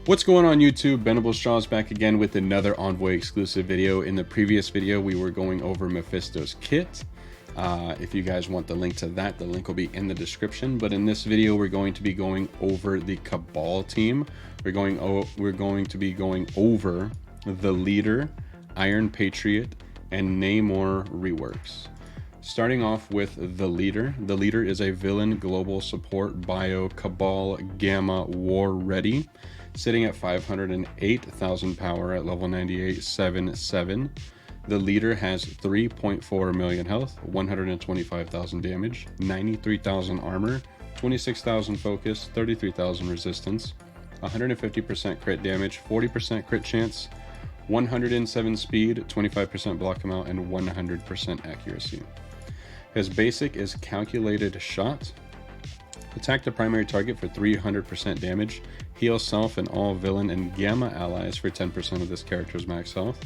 What's going on YouTube? Bendable Straws back again with another Envoy exclusive video. In the previous video, we were going over Mephisto's kit. If you guys want the link to that, the link will be in the description. But in this video, we're going to be going over the Cabal team. We're going to be going over the leader, Iron Patriot, and Namor reworks. Starting off with the leader. The leader is a villain global support bio Cabal Gamma War ready, sitting at 508,000 power at level 98.77. The leader has 3.4 million health, 125,000 damage, 93,000 armor, 26,000 focus, 33,000 resistance, 150% crit damage, 40% crit chance, 107 speed, 25% block amount, and 100% accuracy. His basic is calculated shot. Attack the primary target for 300% damage. Heal self and all villain and gamma allies for 10% of this character's max health.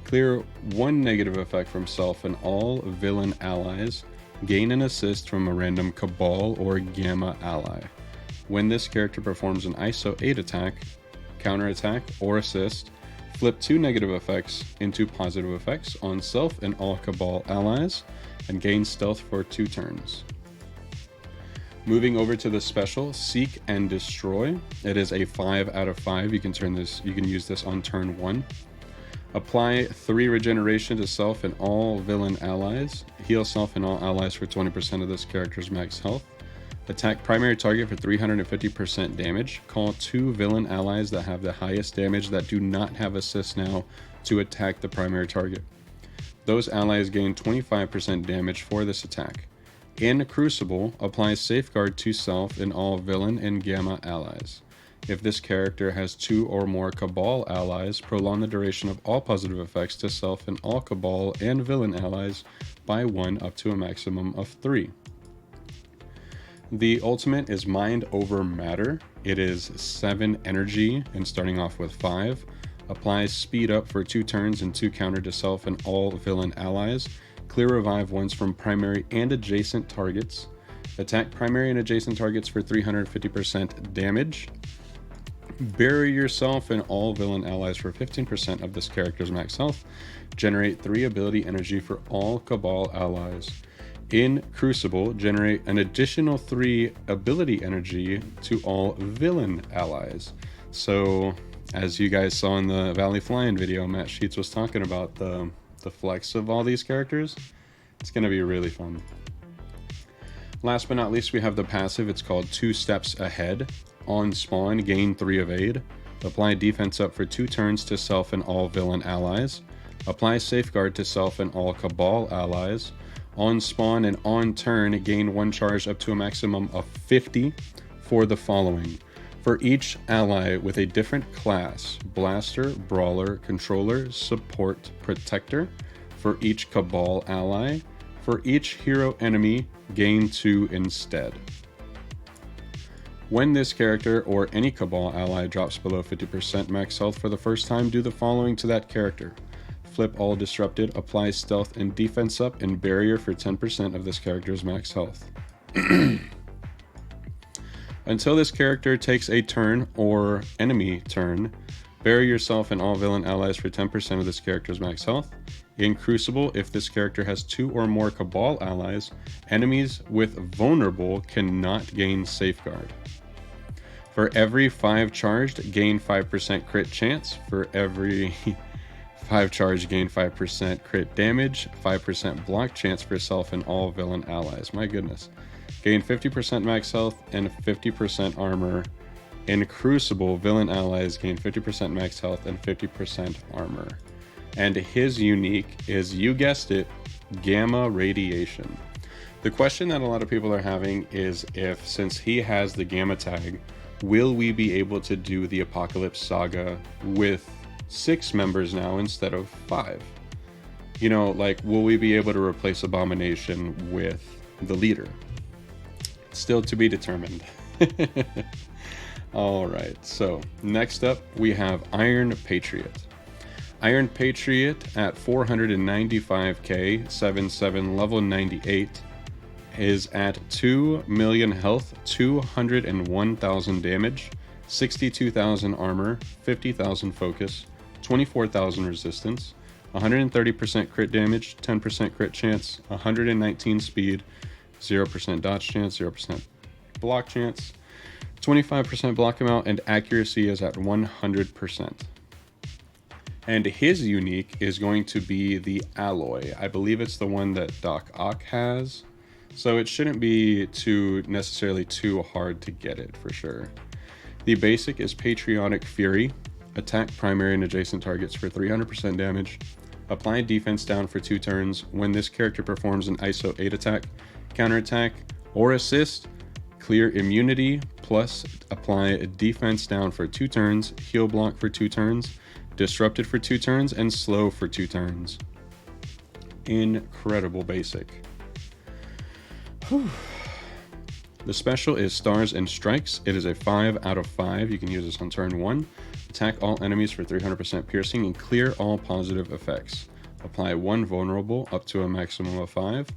Clear one negative effect from self and all villain allies. Gain an assist from a random Cabal or Gamma ally. When this character performs an ISO 8 attack, counter attack, or assist, flip two negative effects into positive effects on self and all Cabal allies, and gain stealth for 2 turns. Moving over to the special, Seek and Destroy. It is a 5 out of 5. You can use this on turn 1. Apply 3 regeneration to self and all villain allies. Heal self and all allies for 20% of this character's max health. Attack primary target for 350% damage. Call 2 villain allies that have the highest damage that do not have assist now to attack the primary target. Those allies gain 25% damage for this attack. In Crucible, apply Safeguard to self and all villain and gamma allies. If this character has 2 or more Cabal allies, prolong the duration of all positive effects to self and all Cabal and villain allies by 1 up to a maximum of 3. The ultimate is Mind Over Matter. It is 7 energy and starting off with 5. Applies speed up for 2 turns and 2 counter to self and all villain allies. Clear revive once from primary and adjacent targets. Attack primary and adjacent targets for 350% damage. Bury yourself and all villain allies for 15% of this character's max health. Generate 3 ability energy for all Cabal allies. In Crucible, generate an additional 3 ability energy to all villain allies. So, as you guys saw in the Valley Flying video, Matt Sheets was talking about the flex of all these characters. It's going to be really fun. Last but not least, we have the passive. It's called 2 Steps Ahead. On spawn, gain 3 evade. Apply defense up for 2 turns to self and all villain allies. Apply safeguard to self and all Cabal allies. On spawn and on turn, gain 1 charge up to a maximum of 50 for the following. For each ally with a different class: Blaster, Brawler, Controller, Support, Protector. For each Cabal ally. For each hero enemy, gain 2 instead. When this character or any Cabal ally drops below 50% max health for the first time, do the following to that character. Flip all disrupted, apply stealth and defense up, and barrier for 10% of this character's max health. Until this character takes a turn or enemy turn, bury yourself and all villain allies for 10% of this character's max health. In Crucible, if this character has 2 or more Cabal allies, enemies with vulnerable cannot gain safeguard. For every 5 charged, gain 5% crit chance. For every 5 charged, gain 5% crit damage, 5% block chance for self and all villain allies. My goodness. Gain 50% max health and 50% armor. In Crucible, villain allies gain 50% max health and 50% armor. And his unique is, you guessed it, Gamma Radiation. The question that a lot of people are having is if, since he has the Gamma tag, will we be able to do the Apocalypse Saga with 6 members now instead of 5? You know, like, will we be able to replace Abomination with the leader? Still to be determined. Alright, so next up we have Iron Patriot. Iron Patriot at 495k, 7/7, level 98, is at 2 million health, 201,000 damage, 62,000 armor, 50,000 focus, 24,000 resistance, 130% crit damage, 10% crit chance, 119 speed, 0% dodge chance, 0% block chance, 25% block amount, and accuracy is at 100%. And his unique is going to be the alloy. I believe it's the one that Doc Ock has. So it shouldn't be necessarily too hard to get it for sure. The basic is Patriotic Fury. Attack primary and adjacent targets for 300% damage. Apply defense down for 2 turns. When this character performs an ISO 8 attack, counterattack, or assist, clear immunity, plus apply a defense down for 2 turns, heal block for 2 turns, disrupted for 2 turns, and slow for 2 turns. Incredible basic. Whew. The special is Stars and Strikes. It is a 5 out of 5. You can use this on turn 1. Attack all enemies for 300% piercing and clear all positive effects. Apply 1 vulnerable up to a maximum of 5,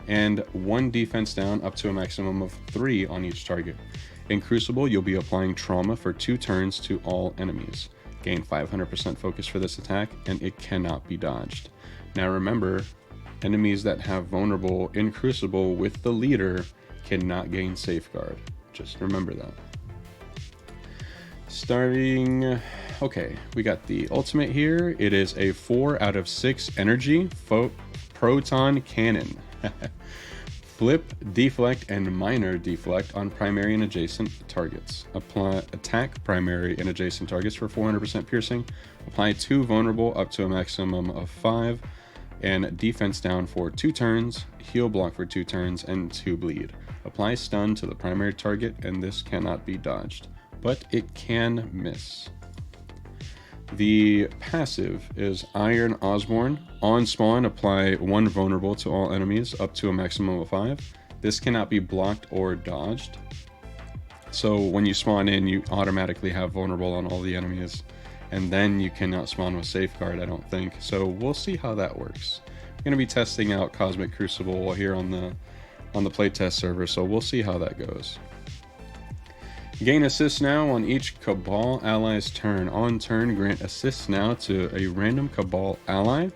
and 1 defense down up to a maximum of 3 on each target. In Crucible, you'll be applying trauma for 2 turns to all enemies. Gain 500% focus for this attack, and it cannot be dodged. Now remember, enemies that have vulnerable in Crucible with the leader cannot gain safeguard. Just remember that. Starting, okay, we got the ultimate here. It is a 4 out of 6 energy proton cannon. Flip, deflect, and minor deflect on primary and adjacent targets. Attack primary and adjacent targets for 400% piercing. Apply 2 vulnerable up to a maximum of 5, and defense down for 2 turns, heal block for 2 turns, and 2 bleed. Apply stun to the primary target, and this cannot be dodged, but it can miss. The passive is Iron Osborne. On spawn, apply 1 vulnerable to all enemies up to a maximum of 5. This cannot be blocked or dodged. So when you spawn in, you automatically have vulnerable on all the enemies, and then you cannot spawn with safeguard, I don't think. So we'll see how that works. I'm going to be testing out Cosmic Crucible here on the playtest server, so we'll see how that goes. Gain assists now on each Cabal ally's turn. On turn, grant assists now to a random Cabal ally.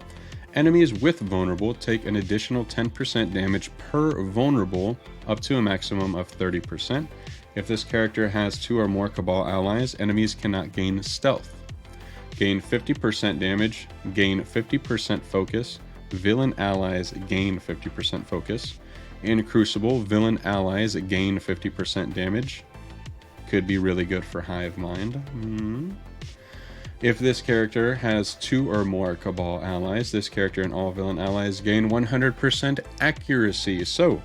Enemies with vulnerable take an additional 10% damage per vulnerable up to a maximum of 30%. If this character has 2 or more Cabal allies, enemies cannot gain stealth. Gain 50% damage, gain 50% focus. Villain allies gain 50% focus. In Crucible, villain allies gain 50% damage. Could be really good for Hive Mind. If this character has 2 or more Cabal allies, this character and all villain allies gain 100% accuracy. So,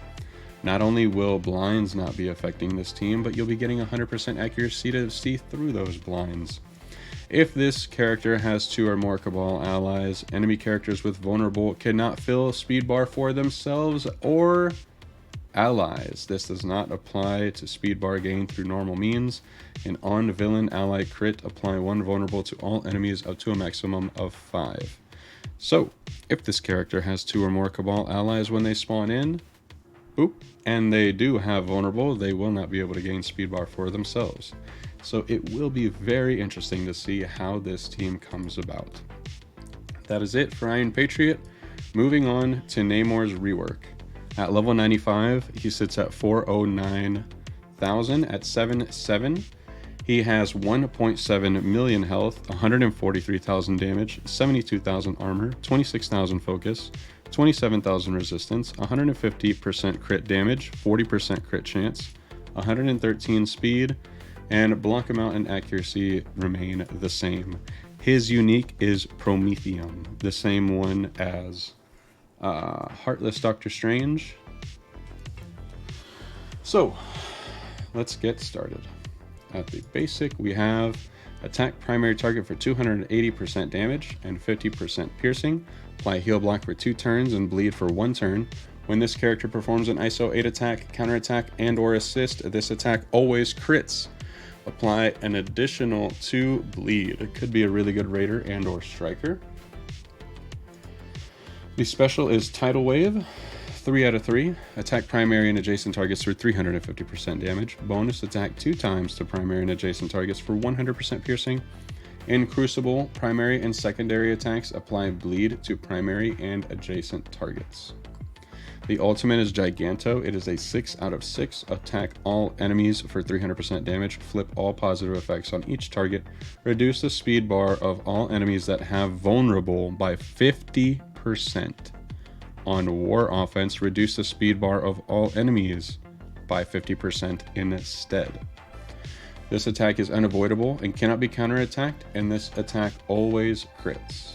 not only will blinds not be affecting this team, but you'll be getting 100% accuracy to see through those blinds. If this character has 2 or more Cabal allies, enemy characters with vulnerable cannot fill speed bar for themselves or allies. This does not apply to speed bar gain through normal means. And on villain ally crit, apply 1 vulnerable to all enemies up to a maximum of 5. So, if this character has 2 or more Cabal allies when they spawn in, and they do have vulnerable, they will not be able to gain speed bar for themselves. So it will be very interesting to see how this team comes about. That is it for Iron Patriot. Moving on to Namor's rework. At level 95, he sits at 409,000 at 7-7. He has 1.7 million health, 143,000 damage, 72,000 armor, 26,000 focus, 27,000 resistance, 150% crit damage, 40% crit chance, 113 speed, and block amount and accuracy remain the same. His unique is Promethium, the same one as Heartless Doctor Strange. So, let's get started. At the basic, we have attack primary target for 280% damage and 50% piercing. Apply heal block for 2 turns and bleed for 1 turn. When this character performs an ISO 8 attack, counterattack, and or assist, this attack always crits. Apply an additional 2 bleed. It could be a really good raider and or striker. The special is Tidal Wave. 3 out of 3. Attack primary and adjacent targets for 350% damage. Bonus attack 2 times to primary and adjacent targets for 100% piercing. In Crucible, primary and secondary attacks apply bleed to primary and adjacent targets. The ultimate is Giganto. It is a 6 out of 6. Attack all enemies for 300% damage. Flip all positive effects on each target. Reduce the speed bar of all enemies that have vulnerable by 50%. On War Offense, reduce the speed bar of all enemies by 50% instead. This attack is unavoidable and cannot be counterattacked, and this attack always crits.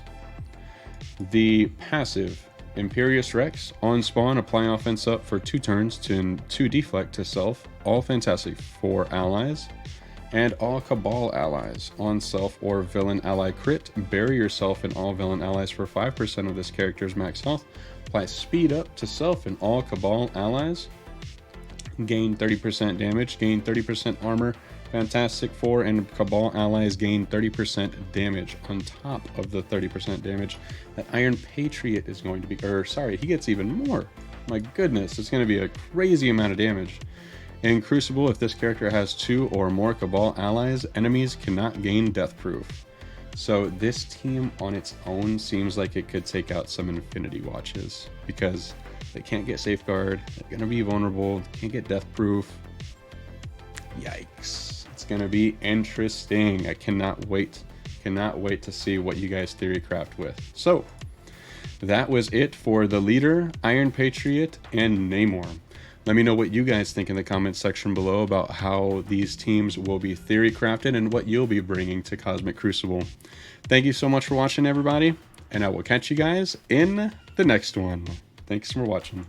The passive, Imperious Rex. On spawn, apply offense up for 2 turns to 2 deflect to self, all Fantastic 4 allies, and all Cabal allies. On self or villain ally crit, bury yourself and all villain allies for 5% of this character's max health. Apply speed up to self and all Cabal allies. Gain 30% damage, gain 30% armor. Fantastic 4 and Cabal allies gain 30% damage on top of the 30% damage that Iron Patriot is going to be, he gets even more. My goodness, it's going to be a crazy amount of damage. In Crucible, if this character has 2 or more Cabal allies, enemies cannot gain death proof. So this team on its own seems like it could take out some Infinity Watches because they can't get Safeguard, they're going to be vulnerable, can't get death proof. Yikes. It's going to be interesting. I cannot wait to see what you guys theory craft with. So that was it for the leader, Iron Patriot, and Namor. Let me know what you guys think in the comments section below about how these teams will be theory crafted and what you'll be bringing to Cosmic Crucible. Thank you so much for watching, everybody, and I will catch you guys in the next one. Thanks for watching.